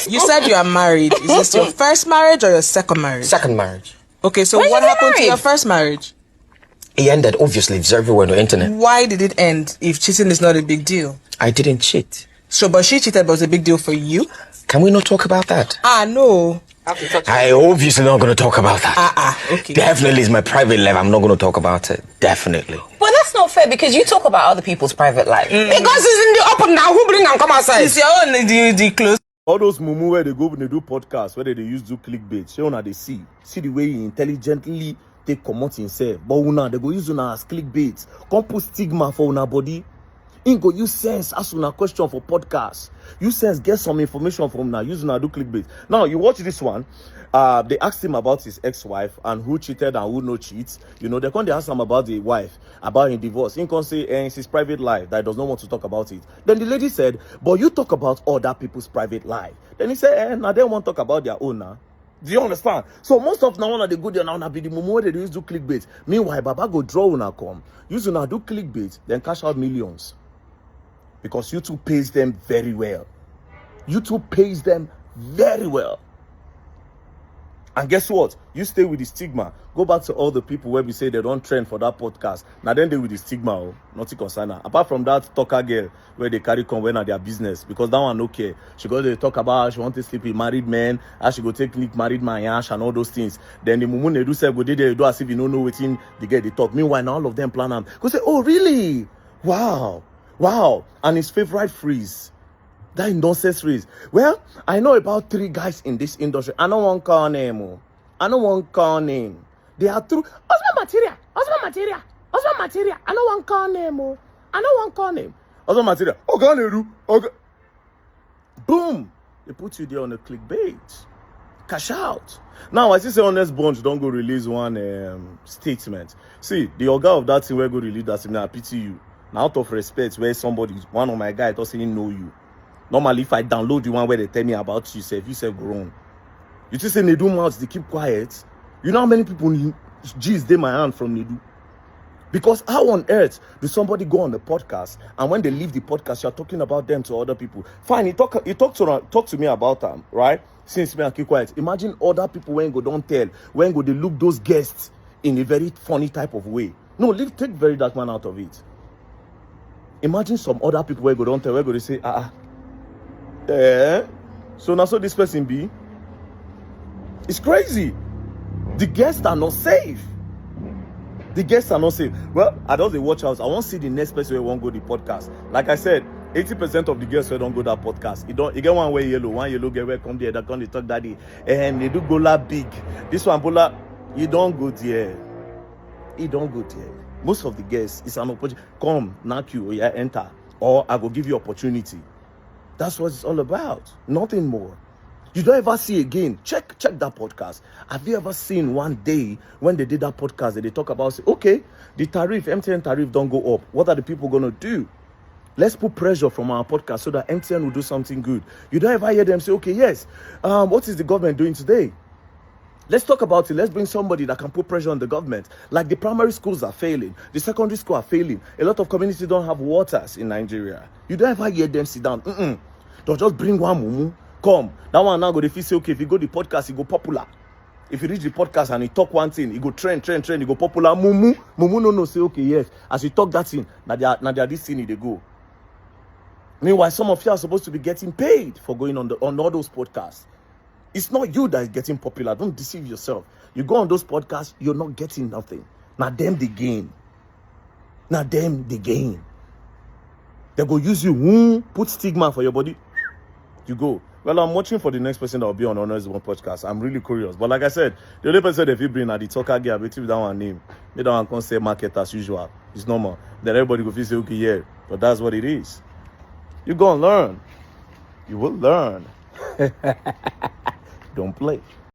You said you are married. Is this your first marriage or your second marriage? Second marriage. Okay, so what happened to your first marriage? It ended, obviously. It's everywhere on the internet. Why did it end if cheating is not a big deal? I didn't cheat. So, but she cheated, but it was a big deal for you? Can we not talk about that? No. I obviously not going to talk about that. Okay. Definitely is my private life. I'm not going to talk about it. Definitely. Well, that's not fair because you talk about other people's private life. Because it's in the up and down. Who bring and come outside? It's your own, the close. All those mumu where they go when they do podcasts, where they use do clickbait. Show now they see the way he intelligently take commot himself. But una they go use una as clickbait. Come put stigma for una body. In go use sense ask una question for podcast. Use sense get some information from now. Use una do clickbait. Now you watch this one. They asked him about his ex-wife and who cheated and who no cheats. You know, they ask him about the wife, about his divorce. He can say it's his private life that he does not want to talk about it. Then the lady said, but you talk about other people's private life. Then he said, now they won't talk about their own now. Do you understand? So most of now they go there now be the mumu where they use do clickbait. Meanwhile, Baba go draw una come. Use una do clickbait, then cash out millions. Because YouTube pays them very well. YouTube pays them very well. And guess what? You stay with the stigma. Go back to all the people where we say they don't trend for that podcast. Now then they with the stigma, nothing concern. Apart from that talker girl where they carry come when at their business. Because that one okay. She go to talk about how she want to sleep with married men, how she go take leak married man yash and all those things. Then the mumu Nedu say go there do as if you don't know within the get they talk. Meanwhile, now all of them plan them. Go say, oh really? Wow. And his favorite phrase. That nonsense phrase. Well, I know about 3 guys in this industry. I don't want call name. They are true. Husband material. I don't want call name. Husband material. Okay. Boom. They put you there on a clickbait. Cash out. Now, as you say, Honest Bunch don't go release one statement. See, the organ of that thing where go release that thing, I pity you. Now, out of respect, where somebody, one of my guys, doesn't know you. Normally, if I download the one where they tell me about you say grown. You just say Nedu mouths, they keep quiet. You know how many people G's they my hand from Nedu? Because how on earth do somebody go on the podcast and when they leave the podcast, you're talking about them to other people? Fine, he talk to me about them, right? Since me I keep quiet. Imagine other people when go don't tell, when go they look those guests in a very funny type of way. No, take very dark man out of it. Imagine some other people where go don't tell, where go they say, so now so this person be. It's crazy. The guests are not safe. Well, I don't watch out. I won't see the next person who won't go the podcast. Like I said, 80% of the guests who don't go that podcast. You get one yellow get where come there, that come they talk daddy. And they do bola big. This one bola, you don't go there. Most of the guests is an opportunity. Come, knock you, yeah, enter. Or I will give you opportunity. That's what it's all about. Nothing more. You don't ever see again. Check that podcast. Have you ever seen one day when they did that podcast that they talk about, say, okay, the MTN tariff don't go up. What are the people going to do? Let's put pressure from our podcast so that MTN will do something good. You don't ever hear them say, okay, yes, what is the government doing today? Let's talk about it. Let's bring somebody that can put pressure on the government. Like the primary schools are failing. The secondary schools are failing. A lot of communities don't have waters in Nigeria. You don't ever hear them sit down. They'll just bring one mumu. Come. That one now go to say, okay, if you go the podcast, it go popular. If you reach the podcast and you talk one thing, it go trend, it go popular. Mumu no say, okay, yes. As you talk that thing, now they are this thing, they go. Meanwhile, some of you are supposed to be getting paid for going on all those podcasts. It's not you that is getting popular. Don't deceive yourself. You go on those podcasts, you're not getting nothing. Now them the gain. They go use you, put stigma for your body. You go. Well, I'm watching for the next person that will be on Honors One podcast. I'm really curious. But like I said, the only person if you bring at the talker guy, with that one name, they don't want to say market as usual. It's normal. Then everybody go feel say, okay, yeah. But that's what it is. You go and learn. You will learn. Don't play.